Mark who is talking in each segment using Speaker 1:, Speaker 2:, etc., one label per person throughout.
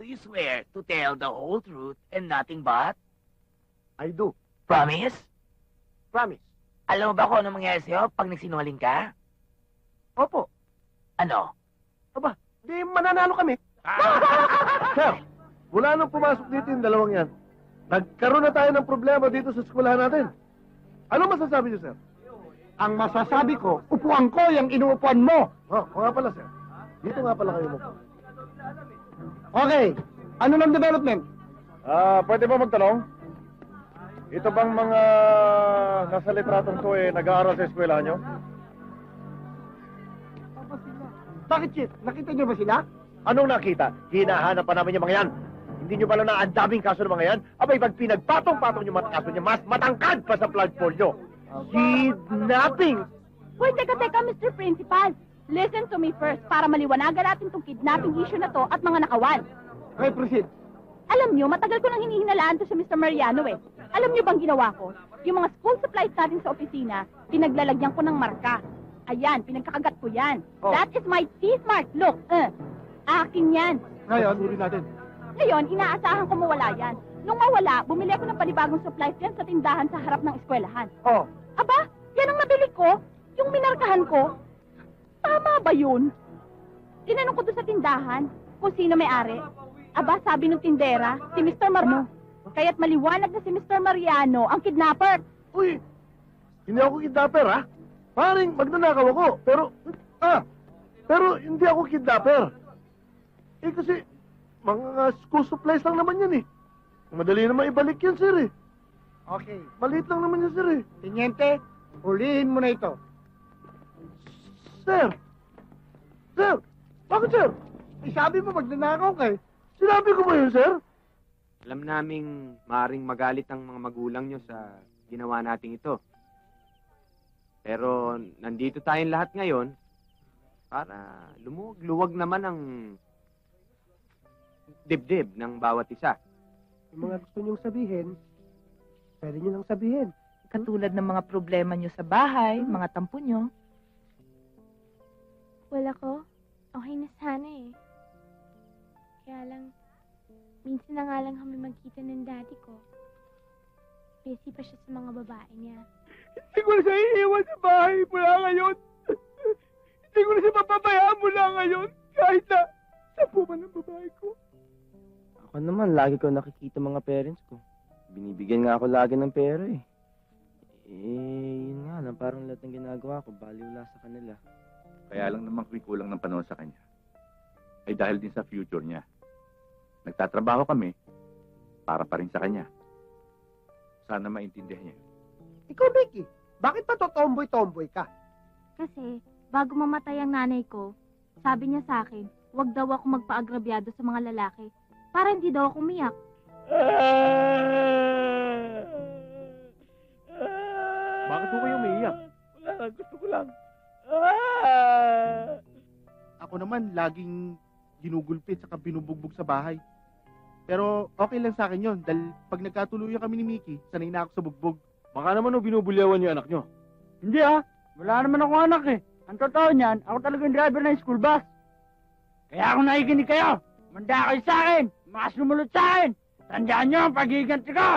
Speaker 1: Do you swear to tell the whole truth and nothing but?
Speaker 2: I do.
Speaker 1: Promise?
Speaker 2: Promise.
Speaker 1: Alam mo ba kung ano mangyayari sa'yo pag nagsinungaling ka?
Speaker 2: Opo.
Speaker 1: Ano?
Speaker 2: Aba, di mananalo kami. Sir, wala nang pumasok dito yung dalawang yan. Nagkaroon na tayo ng problema dito sa eskwelahan natin. Ano masasabi niyo, sir?
Speaker 3: Ang masasabi ko, upuan ko yung inuupuan mo.
Speaker 2: Oh, o nga pala, sir. Dito nga pala kayo mo.
Speaker 3: Okay, ano ng development?
Speaker 2: Pwede ba magtanong? Ito bang mga nasa litratong to nag-aaral sa eskwelahan nyo?
Speaker 3: Bakit, Chief? Nakita niyo ba sila?
Speaker 2: Anong nakita? Hinahanap pa namin yung mga yan. Hindi nyo pala na ang daming kaso ng mga yan? Abay, pag pinagpatong-patong yung mga kaso nyo, mas matangkad pa sa flagpole nyo. Kidnapping!
Speaker 4: Wait, teka, Mr. Principal. Listen to me first para maliwanagan natin tong kidnapping issue na to at mga nakawan.
Speaker 3: Okay, proceed.
Speaker 4: Alam nyo, matagal ko nang hinihinalaan to sa Mr. Mariano eh. Alam nyo bang ginawa ko? Yung mga school supplies natin sa opisina, pinaglalagyan ko ng marka. Ayan, pinagkakagat ko yan.
Speaker 3: Oh.
Speaker 4: That is my T-Smart. Look, akin yan.
Speaker 2: Ngayon, suri natin.
Speaker 4: Ngayon, inaasahan ko mawala yan. Nung mawala, bumili ako ng panibagong supplies yan sa tindahan sa harap ng eskwelahan.
Speaker 3: Oh,
Speaker 4: Aba, yan ang nabili ko. Yung minarkahan ko. Tama ba yun? Tinanong ko doon sa tindahan kung sino may-ari. Aba, sabi ng tindera, si Mr. Mariano. Kaya't maliwanag na si Mr. Mariano ang kidnapper.
Speaker 2: Uy, hindi ako kidnapper, ha? Paring magnanakaw ako, pero hindi ako kidnapper. Eh kasi, mga school supplies lang naman yan eh. Madali naman ibalik yan, sir eh.
Speaker 3: okay.
Speaker 2: Maliit lang naman yan, sir eh.
Speaker 3: Tiniente, hulihin mo na ito.
Speaker 2: Sir! Sir! Bakit, sir?
Speaker 3: Sabi mo, magnanakaw ka eh.
Speaker 2: Sinabi ko ba yun, sir?
Speaker 5: Alam naming maaring magalit ang mga magulang nyo sa ginawa nating ito. Pero nandito tayong lahat ngayon para lumuwag-luwag naman ang dibdib ng bawat isa.
Speaker 3: Yung mga gusto niyong sabihin, pwede niyo lang sabihin.
Speaker 6: Katulad ng mga problema nyo sa bahay, mga tampo nyo.
Speaker 7: Wala ko. Okay na sana eh. Kaya lang, minsan na nga lang kami magkita ng daddy ko. Busy pa siya sa mga babae niya.
Speaker 3: Hindi ko na siya iiwan sa bahay mula ngayon. Hindi ko na siya mapabayaan mula ngayon. Kahit na sa puman ng babae ko.
Speaker 8: Ako naman, lagi ko nakikita mga parents ko. Binibigyan nga ako lagi ng pera eh. Yun nga lang, parang lahat ng ginagawa ko, baliwala sa kanila.
Speaker 9: Kaya lang naman kulang ng panahon sa kanya. Ay dahil din sa future niya. Nagtatrabaho kami para pa rin sa kanya. Sana maintindihan niya.
Speaker 3: Ikaw, Becky, bakit pa to tomboy-tomboy ka?
Speaker 7: Kasi, bago mamatay ang nanay ko, sabi niya sa akin, huwag daw ako magpaagrabyado sa mga lalaki para hindi daw ako umiyak.
Speaker 2: Bakit po kayo umiiyak?
Speaker 3: Wala, gusto ko lang. Ako naman, laging ginugulpit saka binubugbog sa bahay. Pero okay lang sa akin yun, dahil pag nagkatuluyan kami ni Mickey, sanay na ako sa bugbog.
Speaker 2: Baka naman binubulyawan yung anak nyo.
Speaker 3: Hindi wala naman ako anak eh. Ang totoo niyan, ako talagang driver ng school bus. Kaya ako nakikinig kayo. Manda kayo sa akin, mga sumunod sa akin. Tandaan niyo ang pagiganti ko.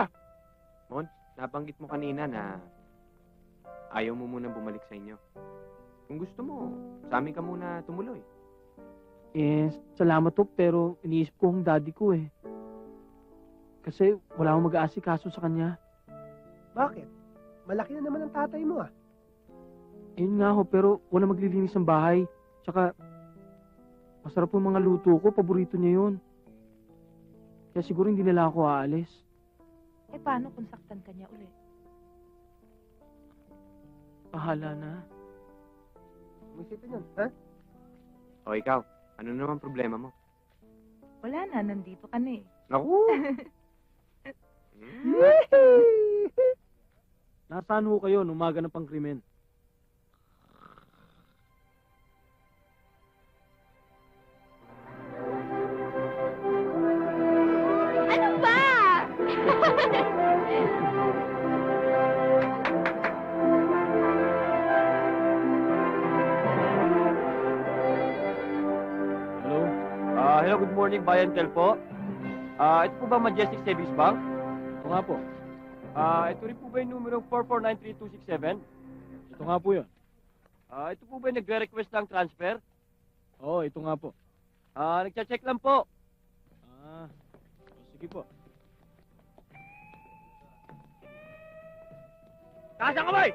Speaker 5: Mon, nabanggit mo kanina na ayaw mo munang bumalik sa inyo. Kung gusto mo, sa amin ka muna tumuloy.
Speaker 10: Eh, salamat po, pero iniisip ko ang daddy ko eh. Kasi wala akong mag-aasikaso sa kanya.
Speaker 3: Bakit? Malaki na naman ang tatay mo ah.
Speaker 10: Ayun nga ho, pero wala maglilinis ng bahay. Tsaka, masarap po mga luto ko, paborito niya yun. Kaya siguro hindi nila ako aalis.
Speaker 6: Eh, paano kung saktan ka niya uli?
Speaker 10: Pahala na.
Speaker 3: Isipin yun, ha?
Speaker 5: O ikaw, ano naman problema mo?
Speaker 6: Wala na, nandito ka na eh.
Speaker 5: Naku!
Speaker 10: Nasaan ho kayo nung umaga ng pangkrimen?
Speaker 4: Ano ba?
Speaker 2: Hello, good morning.
Speaker 3: morning, Bayan Tel po. Ito po ba Majestic Savings Bank?
Speaker 10: Ito nga po.
Speaker 3: Ito rin po ba yung numero 4493267?
Speaker 10: Ito nga po yun.
Speaker 3: Ito po ba yung nagre-request ng transfer?
Speaker 10: Oo, ito nga po.
Speaker 3: Nagcha-check lang po.
Speaker 10: Sige po.
Speaker 3: Taas ang kamay!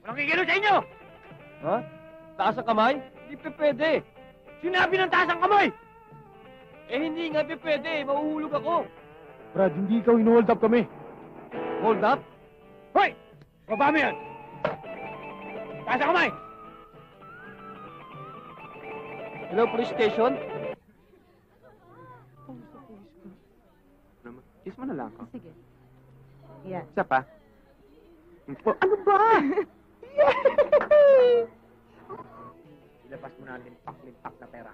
Speaker 3: Walang kikilo sa inyo! Ha? Taas ang kamay? Hindi pa pwede. Sinabi ng taas ang kamay! Eh hindi nga pa pwede. Mahuhulog ako.
Speaker 2: Brad, hindi ikaw in-hold up kami.
Speaker 3: Hold up? Hoy! Baba mo yan! Taas ang kamay! Hello, police station?
Speaker 5: Kiss mo na lang ako.
Speaker 6: Sige. Yan.
Speaker 5: Isa pa.
Speaker 6: Ano ba?
Speaker 1: Ilabas mo na limpak-limpak na pera.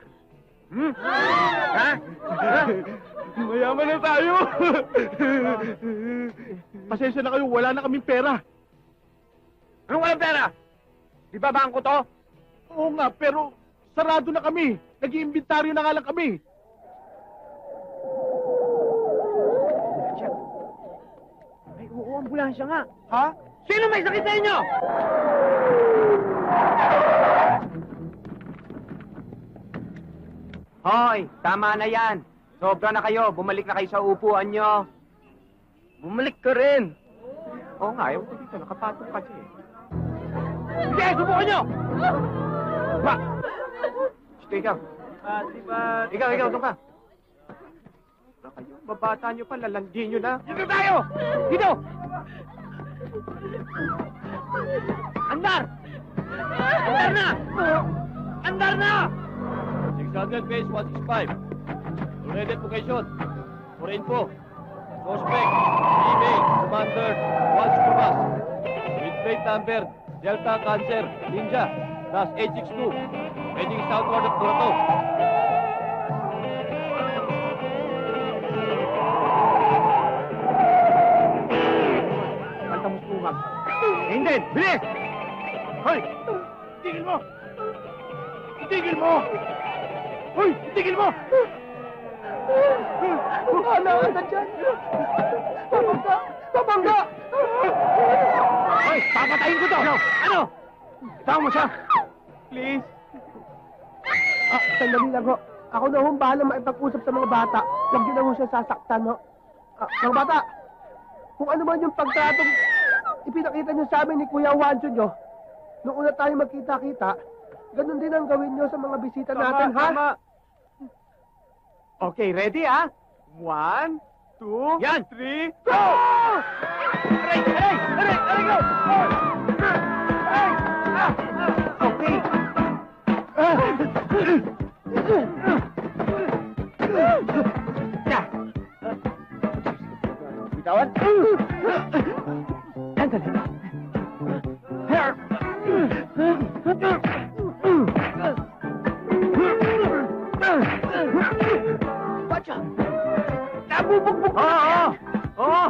Speaker 2: Ha? Mayaman na tayo. Pasensya na kayo, wala na kaming pera.
Speaker 1: Anong walang pera? Di ba bangko to?
Speaker 2: Oo nga, pero sarado na kami. Nag-iimbintaryo na nga lang kami.
Speaker 1: Ay, oo, ambulansya nga.
Speaker 2: Ha?
Speaker 1: Sino may sakit sa inyo?
Speaker 5: Hoy, tama na yan. Sobra na kayo. Bumalik na kayo sa upuan nyo.
Speaker 1: Bumalik ka rin.
Speaker 5: Oo nga, ayaw ko dito. Nakapatong kasi.
Speaker 1: Sige, subukan nyo!
Speaker 5: Ba! Sige, ikaw. Ikaw, doon ka. Sobra kayo. Babata nyo pa, lalandi nyo na.
Speaker 1: Dito tayo! Dito! Andar! Andar na! Andar na!
Speaker 3: 600 base 165. Already location. For info. Suspect, email, commander, 1 superbus. With plate number, Delta Cancer, Ninja, +862. Heading southward of Curato.
Speaker 1: Pantamos tumag. Hindi! Bilis!
Speaker 2: Hoy! Tigil mo! Tigil mo! Hoy! Tigil mo! Ano ka dyan? Pabangga! Pabangga!
Speaker 1: Hoy! Papatayin ko to! Ano?
Speaker 2: Tama mo siya!
Speaker 1: Please!
Speaker 2: Sandali lang ho. Ako na hong bahala maipag-usap sa mga bata. Huwag niyo na ho siya sasaktan, ho. Mga bata, kung ano man yung pagtratong ipinakita niyo sa amin ni Kuya Wancho niyo, nung una tayo magkita-kita, ganun din ang gawin niyo sa mga bisita natin, ha?
Speaker 1: Okay, ready ha? 1, 2,
Speaker 3: Yan!
Speaker 1: 3, go! Aray! Aray! Aray! Aray! Go! Aray! Okay. Bitawan? Sandali. Bacha! Nabubugbog ko na! Oo!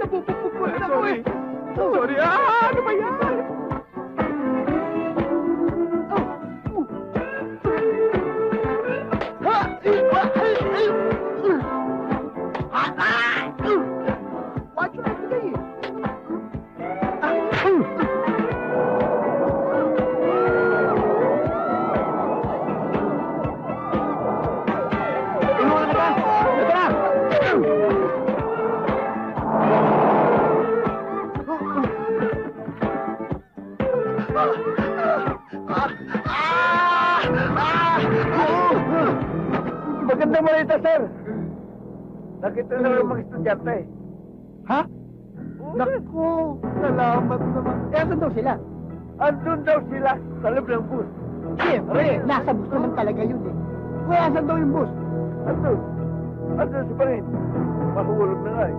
Speaker 1: Nabubugbog ko na ako eh! Sorry, ano ba yan? Watch your today! Magandang balita, sir. Nakita na ng mga estudyante. Ha? Naku, salamat naman. Eh, asan daw sila? Andun daw sila sa loob ng bus. Siyempre, nasa bus naman talaga yun eh. Kuya, asan daw yung bus? Andun. Andun si Parin. Mahulog na nga eh.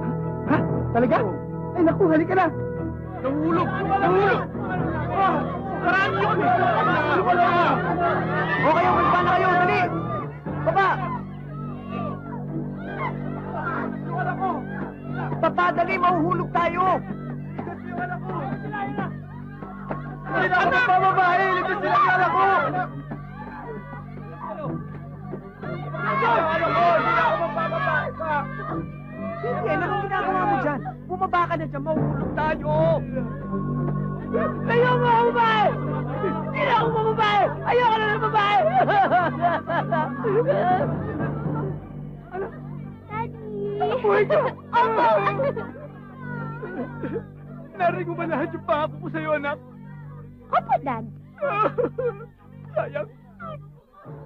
Speaker 1: Ha? Talaga? Ay, naku, halika na. Nahulog! Nahulog! Karami yun! O kayo, magpa na kayo, dali! Baba! Papadali, mahuhulog tayo! Ligtas sila ko! Babae! Ligtas sila ko!
Speaker 3: Yan ang ginagawa mo dyan. Bumaba ka na dyan, mahuhulog tayo.
Speaker 1: Ayaw mo ako babae! Hindi na ako mababae! Ayoko na ng babae!
Speaker 7: Daddy!
Speaker 1: Buhay ka!
Speaker 7: Opo!
Speaker 1: Narinig mo ba lahat yung pangako ko sa'yo, anak?
Speaker 7: Opo, Dad.
Speaker 1: Sayang.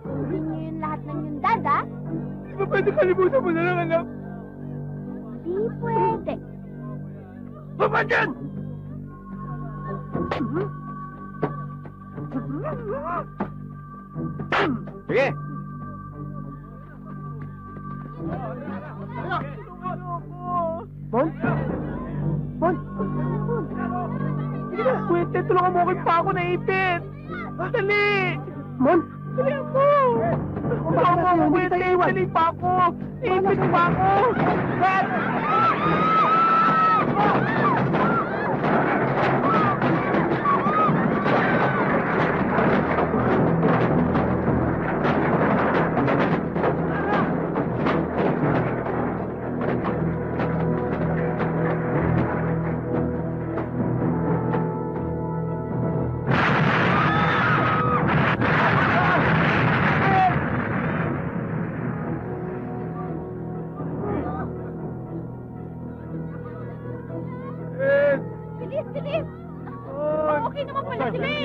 Speaker 7: Hindi niyo yun lahat ng yung Dad, ah?
Speaker 1: Di ba pwede kalimutan mo na lang, anak?
Speaker 7: Di pwede.
Speaker 1: Baba dyan!
Speaker 5: Sige!
Speaker 3: Bon? Bon? Sige na, Kuwete, tulungan mo aking pa ako naipit. Dali! Mon? Dali ako! Tulungan mo ako, Kuwete, dali pa ako! Naipit pa ako! Kat!
Speaker 4: Bilis, bilis! Okay naman pala sila eh.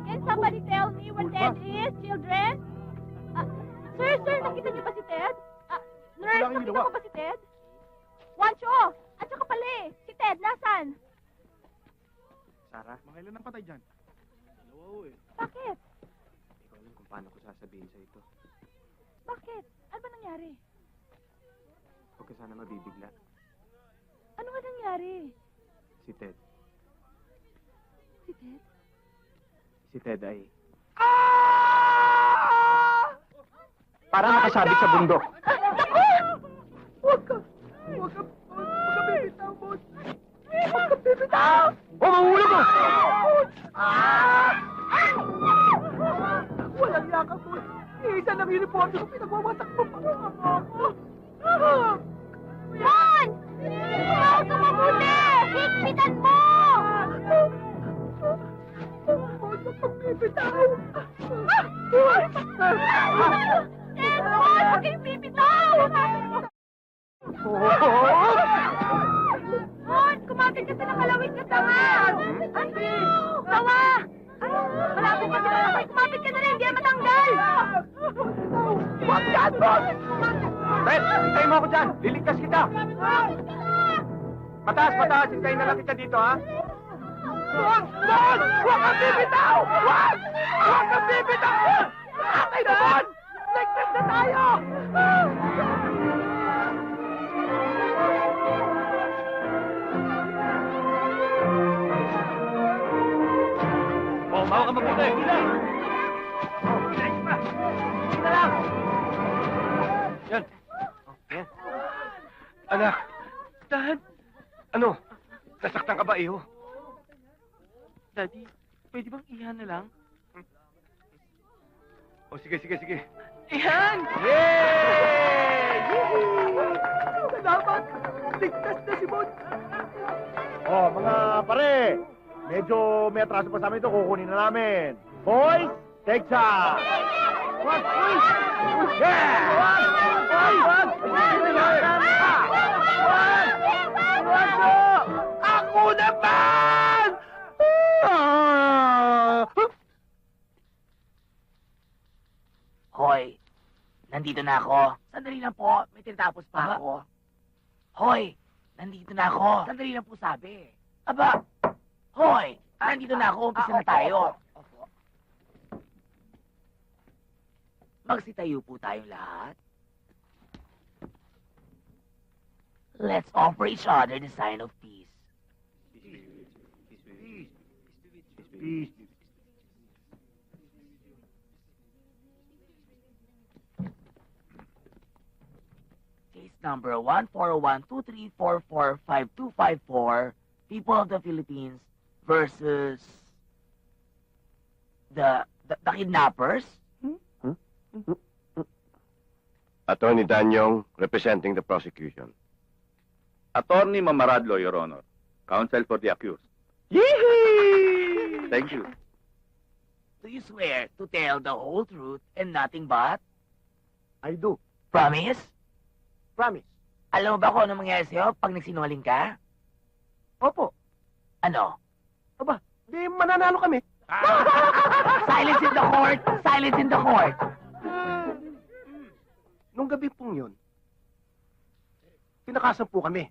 Speaker 4: Can somebody tell me where Ted is, children? Sir, nakita niyo ba si Ted? Nurse, nakita mo ba si Ted? Wancho! At saka pala eh, si Ted, nasan?
Speaker 5: Sarah,
Speaker 2: Mga ilan ang patay dyan?
Speaker 4: Bakit?
Speaker 5: hindi ko alam kung paano ko sasabihin sa ito.
Speaker 4: Bakit? Ano ba nangyari?
Speaker 5: Huwag ka sana mabibigla.
Speaker 4: Ano nga nangyari?
Speaker 5: Si Ted.
Speaker 4: Si Ted?
Speaker 5: Si Ted ay... Parang nakasabit sa bundok.
Speaker 1: Huwag ka bibitaw, boss! Huwag ka bibitaw!
Speaker 5: Oh, mahulog mo!
Speaker 1: Walang yakap, boss! Isa ng uniform ko, pinagwawasak mo pa ako!
Speaker 4: Mon! Huwag ka mabuti! Higpitan mo!
Speaker 1: Huwag ka bibitaw!
Speaker 4: Ted, Mon! Huwag kayong bibitaw! Mon, kumapit kasi ng kalawit ka tama! Ay, tawa! Malapit ka sila ako. Kumapit ka na rin, hindi yan matanggal!
Speaker 1: Huwag yan, boss!
Speaker 5: Ted, hintayin mo ako dyan! Liligtas kita! Mataas, mataas! Hintayin na lang kita dito, ha?
Speaker 1: Boss! Boss! Huwag ka bibitaw! Huwag! Huwag ka bibitaw! Akay na, boss! Ligtas na tayo!
Speaker 5: Oh, mawa ka mabuti! Yan. Oh, yan.
Speaker 2: Anak! Dad! Ano? Nasaktan ka ba, iyo?
Speaker 10: Daddy, pwede bang iyan na lang?
Speaker 2: O, sige.
Speaker 10: Iyan!
Speaker 1: Salamat! Ligtas na si Bon!
Speaker 2: Oh, mga pare! Medyo may atraso pa sa amin ito, kukunin na namin. Boys, take some! Wag! Uy! Yeah! Wag! Wag! Wag! Ako naman!
Speaker 11: Hoy, nandito na ako. Sandali lang po, may tinatapos pa ako. Hoy, nandito na ako. Sandali lang po sabi. Aba, hoy, nandito na ako. Umpisa na tayo. Magsitayo po tayong lahat. Let's offer each other the sign of peace.
Speaker 2: Peace.
Speaker 11: Case number 14123445254, People of the Philippines versus the kidnappers.
Speaker 2: Attorney Danyong, representing the prosecution.
Speaker 9: Attorney Mamaradlo, Your Honor. Counsel for the accused.
Speaker 11: Yee!
Speaker 9: Thank you.
Speaker 11: Do you swear to tell the whole truth and nothing but?
Speaker 2: I do.
Speaker 11: Promise?
Speaker 2: Promise.
Speaker 11: Alam mo ba kung ano mangyayari sa'yo pag nagsinungaling ka?
Speaker 2: Opo.
Speaker 11: Ano?
Speaker 2: Di mananalo kami.
Speaker 11: Silence in the court! Silence in the court!
Speaker 2: Nung gabi pong yun, pinakasan po kami.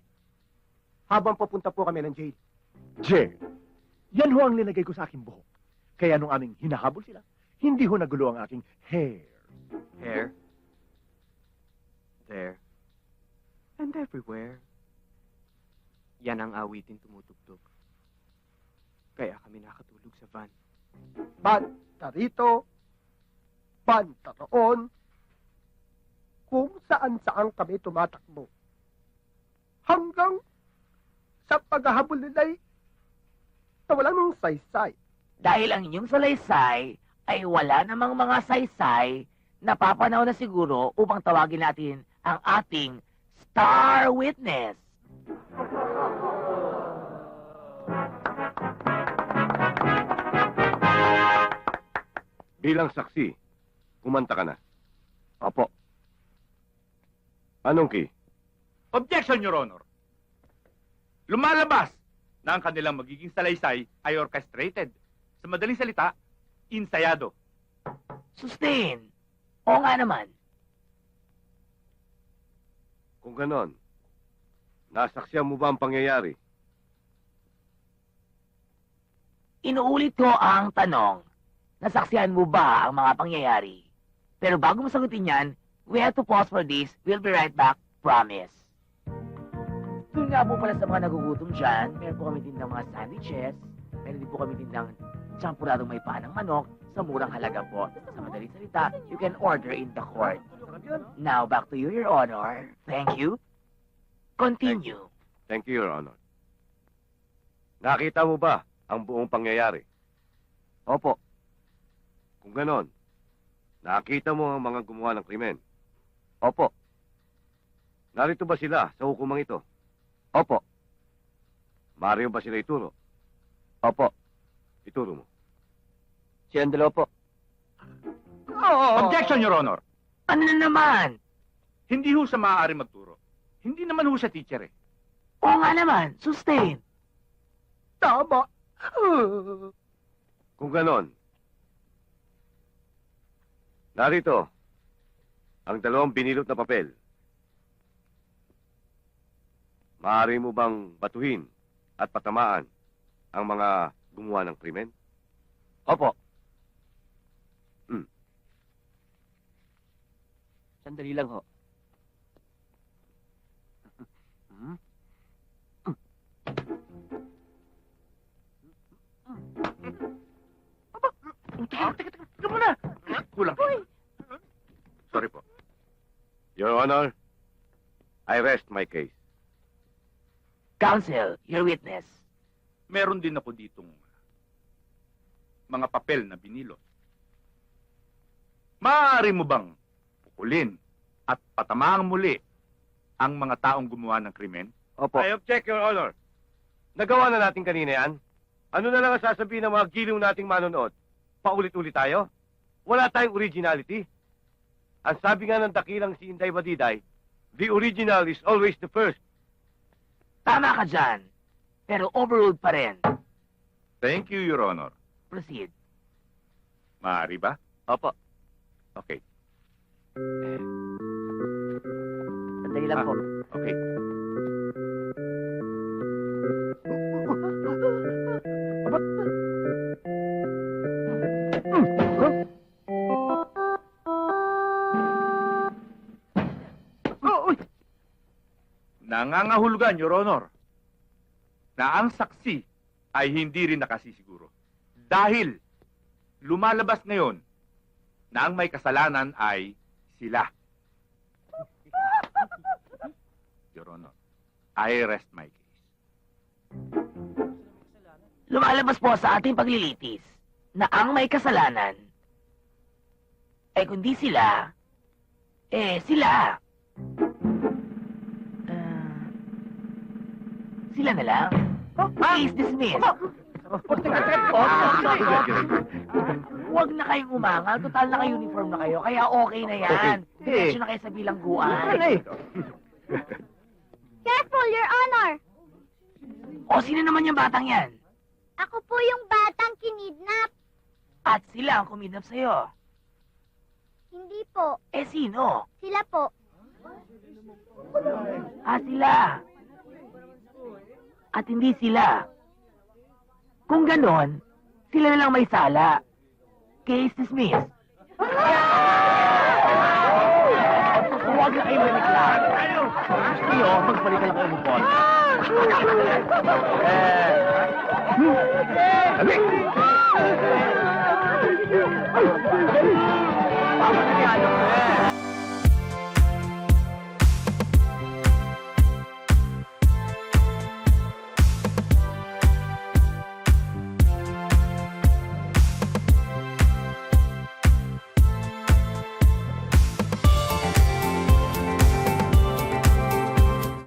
Speaker 2: Habang papunta po kami ng jail.
Speaker 12: Jail. Yan ho ang linagay ko sa aking buhok. Kaya nung aming hinahabol sila, hindi ho nagulo ang aking hair.
Speaker 5: Hair. There. And everywhere. Yan ang awitin tumutugtog. Kaya kami nakatulog sa van.
Speaker 2: Banta rito, banta roon, kung saan-saan kami tumatakbo. Hanggang sa paghahabol nila'y nawala ng saysay.
Speaker 11: Dahil ang inyong salaysay ay wala namang mga saysay, napapanaw na siguro upang tawagin natin ang ating star witness.
Speaker 2: Bilang saksi, kumanta ka na. Opo. Anong key?
Speaker 9: Objection, Your Honor. Lumalabas na ang kanilang magiging salaysay ay orchestrated. Sa madaling salita, insayado.
Speaker 11: Sustain. Oo nga naman.
Speaker 2: Kung ganon, nasaksihan mo ba ang pangyayari?
Speaker 11: Inuulit ko ang tanong. Nasaksihan mo ba ang mga pangyayari? Pero bago mo sagutin yan, we have to pause for this. We'll be right back. Promise. Doon nga po pala sa mga nagugutom dyan, meron po kami tindang mga sandwiches, meron din po kami tindang champuradong may panang manok sa murang halaga po. Sa madaling salita, you can order in the court. Now, back to you, Your Honor. Thank you. Continue.
Speaker 2: Thank you, Your Honor. Nakita mo ba ang buong pangyayari? Opo. Kung ganon, nakita mo ang mga gumawa ng krimen? Opo. Narito ba sila sa hukumang ito? Opo. Mario ba sila ituro? Opo. Ituro mo.
Speaker 8: Si Andelo po.
Speaker 9: Objection, Your Honor.
Speaker 11: Ano na naman?
Speaker 9: Hindi ho siya maaari magturo. Hindi naman ho siya teacher eh.
Speaker 11: Oo nga naman. Sustain.
Speaker 2: Tama. Kung ganon, narito ang dalawang binilot na papel. Maaari mo bang batuhin at patamaan ang mga gumawa ng krimen? Opo.
Speaker 8: Sandali lang ho.
Speaker 9: Teka muna. Kulang.
Speaker 2: Sorry po. Your Honor, I rest my case.
Speaker 11: Counsel, your witness.
Speaker 9: Meron din ako ditong mga papel na binilot. Maaari mo bang pukulin at patamaang muli ang mga taong gumawa ng krimen?
Speaker 2: Opo. I object, Your Honor. Nagawa na natin kanina yan. Ano na lang ang sasabihin ng mga giliw nating manonood? Paulit-ulit tayo? Wala tayong originality. Ang sabi nga ng dakilang si Inday Badiday, the original is always the first.
Speaker 11: Tama ka dyan. Pero overruled pa rin.
Speaker 9: Thank you, Your Honor.
Speaker 11: Proceed.
Speaker 9: Maaari ba?
Speaker 2: Opo.
Speaker 9: Okay.
Speaker 11: Sandali lang po.
Speaker 9: Okay. Nangangahulugan, Your Honor, na ang saksi ay hindi rin nakasisiguro. Dahil lumalabas ngayon na ang may kasalanan ay sila. Your Honor, I rest my case.
Speaker 11: Lumalabas po sa ating paglilitis na ang may kasalanan ay kundi sila, Sila. Sila na lang. Case dismissed. Huwag na kayong umangal. Total naka-uniform na kayo. Kaya okay na yan. Diretso na kayo sa bilangguan.
Speaker 13: Careful, Your Honor!
Speaker 11: O, sino naman yung batang yan?
Speaker 13: Ako po yung batang kinidnap.
Speaker 11: At sila ang kumidnap sa'yo.
Speaker 13: Hindi po.
Speaker 11: Sino?
Speaker 13: Sila po.
Speaker 11: Sila. At hindi sila. Kung ganon, sila na lang may sala. Case dismissed. Huwag na kayo maniklaro. Gusto nyo, magbalik na lang kayo ng bola. Papa, nangyalo.